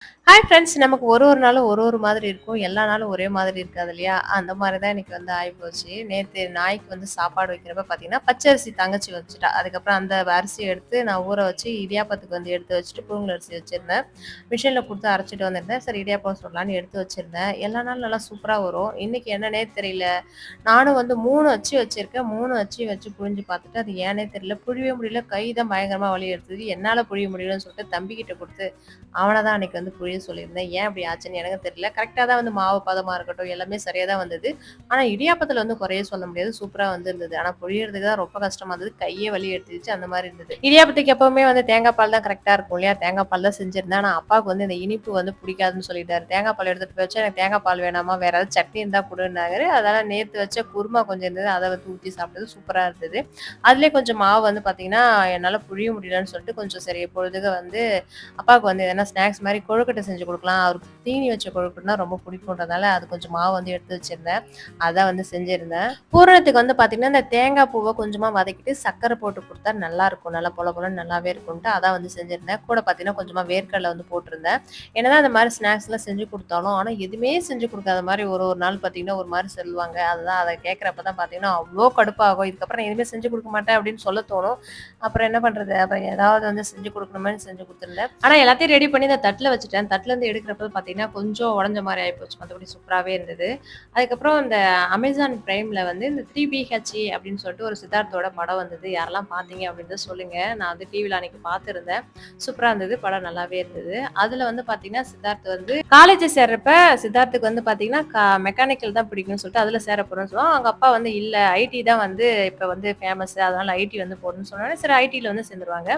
Hi friends. நமக்கு ஒரு நாளும் ஒரு மாதிரி இருக்கும். எல்லா நாளும் ஒரே மாதிரி இருக்காது இல்லையா? அந்த மாரி தான் இன்னைக்கு வந்து ஆயிப்போச்சு. நேத்து நாய்க்கு வந்து சாப்பாடு வைக்கிறப்ப பார்த்தீங்கன்னா, பச்சரிசி தங்கச்சி வச்சுட்டா. அதுக்கப்புறம் அந்த அரிசிய எடுத்து நான் ஊற வச்சு இடியாப்பத்துக்கு வந்து எடுத்து வச்சுட்டு புழுங்கல் அரிசி வச்சிருந்தேன். மிஷின்ல குடுத்து அரைச்சுட்டு வந்திருந்தேன். சரி இடியாப்பம் சுடலான்னு எடுத்து வச்சிருந்தேன். எல்லா நாளும் நல்லா சூப்பரா வரும். இன்னைக்கு என்னன்னே தெரியல. நானும் வந்து 3 அச்சு வச்சிருக்கேன். 3 அச்சு வச்சு புழிஞ்சு பார்த்துட்டு, அது ஏன்னே தெரியல. புழியவே முடியல. கை தான் பயங்கரமா வலி எடுத்தது. என்னால புழிய முடியலன்னு சொல்லிட்டு தம்பிகிட்ட குடுத்து அவன தான் அன்னைக்கு வந்து புழிய சொல்லியிருந்தேன். ஏன் அப்படி ஆச்சுன்னு எனக்கு தெரியல. கரெக்ட்டா தான் வந்து மாவு பதமா இருக்கட்டும், எல்லாமே சரியா தான் வந்தது. ஆனா இடியாப்பத்துல வந்து குறையே சொல்ல முடியாது. சூப்பரா வந்திருந்தது. ஆனா புழியறதுக்கு தான் ரொம்ப கஷ்டமா இருந்தது. கையே வலி எடுத்துருச்சு. அந்த மாரி இருந்தது. இடியாப்பத்துக்கு எப்பவுமே வந்து தேங்காய் பால் தான் கரெக்ட்டா இருக்கும் இல்லையா? தேங்காய் பால் தான் செஞ்சிருந்தேன். ஆனா அப்பாவுக்கு வந்து இந்த இனிப்பு வந்து பிடிக்காதுன்னு சொல்லிட்டாரு. தேங்காய் பால் எடுத்துட்டு போய் வச்சா, "எனக்கு தேங்காய் பால் வேணாம்மா, வேற ஏதாவது சட்னி இருந்தா குடுன்னாரு." அதனால நேத்து வச்ச குருமா கொஞ்சம் இருந்தது. அத வந்து ஊத்தி சாப்பிட்டது. சூப்பரா இருந்தது. அதிலயே கொஞ்சம் மாவு வந்து பார்த்தீங்கன்னா, என்னால புழிய முடியலன்னு சொல்லிட்டு கொஞ்சம் சரி பொழுதுக்கு வந்து அப்பாவுக்கு வந்து எதனா ஸ்நாக்ஸ் மாரி கொழுக்கட்டை செஞ்சு குடுக்கலாம். அவருக்கு தீனி வச்ச கொழுக்கட்டைனா ரொம்ப பிடிக்குன்றதால, அது கொஞ்சம் மாவு வந்து எடுத்து வச்சிருந்தேன். அதான் வந்து செஞ்சிருந்தேன். பூரணத்துக்கு வந்து பார்த்தீங்கன்னா, இந்த தேங்காய் பூவ கொஞ்சமா வதக்கிட்டு சர்க்கரை போட்டு குடுத்தா நல்லாருக்கும். நல்லா பொல பொலன்னு நல்லாவே இருக்குன்ட்டு அதான் வந்து செஞ்சிருந்தேன். கூட பார்த்தீங்கன்னா, கொஞ்சமா வேர்க்கடல வந்து போட்டிருந்தேன். என்னதான் இந்த மாரி ஸ்நாக்ஸ்லாம் செஞ்சு குடுத்தாலும், ஆனா எதுவுமே செஞ்சு குடுக்காத மாரி ஒரு நாள் பார்த்தீங்கன்னா, ஒரு மாரி சொல்லுவாங்க. அதுதான் அத கேட்கிறப்ப தான் பார்த்தீங்கன்னா, அவ்ளோ கடுப்பாகும். இதுக்கப்புறம் நான் எதுவுமே செஞ்சு குடுக்க மாட்டேன் அப்படின்னு சொல்ல தோணும். அப்புறம் என்ன பண்றது? அப்புறம் ஏதாவது வந்து செஞ்சு குடுக்கணுமேன்னு செஞ்சு குடுத்துருந்தேன். ஆனா எல்லாத்தையும் ரெடி பண்ணி இந்த தட்டுல வச்சுட்டேன். தட்டுலேருந்து எடுக்கிறப்ப பார்த்தீங்கன்னா, கொஞ்சம் உடைஞ்ச மாரி ஆயிப்போச்சு. மத்தபடி சூப்பராவே இருந்தது. அதுக்கப்புறம் இந்த அமேசான் பிரைம்ல வந்து இந்த 3BHE அப்படின்னு சொல்லிட்டு ஒரு சித்தார்த்தோட படம் வந்தது. யாரெல்லாம் பார்த்தீங்க அப்படின்றத சொல்லுங்க. நான் வந்து டிவில அன்னைக்கு பார்த்துருந்தேன். சூப்பரா இருந்தது. படம் நல்லாவே இருந்தது. அதுல வந்து பார்த்தீங்கன்னா, சித்தார்த் வந்து காலேஜ் சேர்றப்ப சித்தார்த்துக்கு வந்து பார்த்தீங்கன்னா, மெக்கானிக்கல் தான் பிடிக்கும்னு சொல்லிட்டு அதுல சேர போறேன்னு சொல்லுவான். அவங்க அப்பா வந்து இல்ல ஐடி தான் வந்து இப்ப வந்து ஃபேமஸ். அதனால ஐடி வந்து போடுன்னு சொன்னோனே, சரி ஐடில வந்து சேர்ந்துருவாங்க.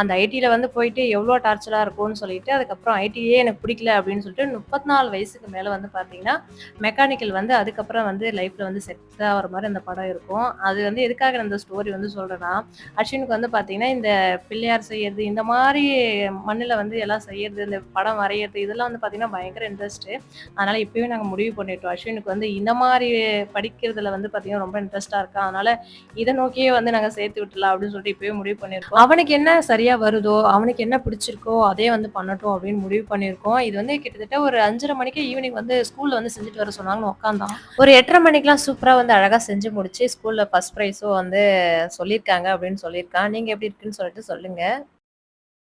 அந்த ஐடில வந்து போயிட்டு எவ்வளோ டார்ச்சரா இருக்கும்னு சொல்லிட்டு, அதுக்கப்புறம் ஐடியே எனக்கு பிடிக்கல அப்படின்னு சொல்லிட்டு 34 வயசுக்கு மேல வந்து பார்த்தீங்கன்னா, மெக்கானிக்கல் வந்து அதுக்கப்புறம் வந்து லைஃப்ல வந்து செட் ஆகுற மாரி அந்த படம் இருக்கும். அது வந்து எதுக்காக நான் இந்த ஸ்டோரி வந்து சொல்றேன்னா, அஸ்வினுக்கு வந்து பார்த்தீங்கன்னா, இந்த பிள்ளையார் செய்யறது, இந்த மாரி மண்ணுல வந்து எல்லாம் செய்யறது, இந்த படம் வரையறது இதெல்லாம் வந்து பார்த்தீங்கன்னா, பயங்கர இன்ட்ரெஸ்ட்டு. அதனால இப்பவே நாங்க முடிவு பண்ணிட்டோம். அஸ்வினுக்கு வந்து இந்த மாரி படிக்கிறதுல வந்து பார்த்தீங்கன்னா, ரொம்ப இன்ட்ரெஸ்ட்டா இருக்கான். அதனால இத நோக்கியே வந்து நாங்க சேர்த்து விட்டுறலாம் அப்படின்னு சொல்லிட்டு இப்பவே முடிவு பண்ணியிருக்கோம். அவனுக்கு என்ன சரியா வருதோ, அவனுக்கு என்ன பிடிச்சிருக்கோ, அதே வந்து பண்ணட்டும் அப்படின்னு முடிவு பண்ணியிருக்கோம். இது வந்து கிட்டத்தட்ட ஒரு 5:30 மணிக்கு ஈவினிங் வந்து ஸ்கூல்ல வந்து செஞ்சுட்டு வர சொன்னாங்கன்னு உட்காந்தான். ஒரு 8:30 மணிக்கெல்லாம் சூப்பரா வந்து அழகா செஞ்சு முடிச்சு, ஸ்கூல்ல ஃபர்ஸ்ட் பிரைஸும் வந்து சொல்லியிருக்காங்க அப்படின்னு சொல்லியிருக்கான். நீங்க எப்படி இருக்குன்னு சொல்லிட்டு சொல்லுங்க.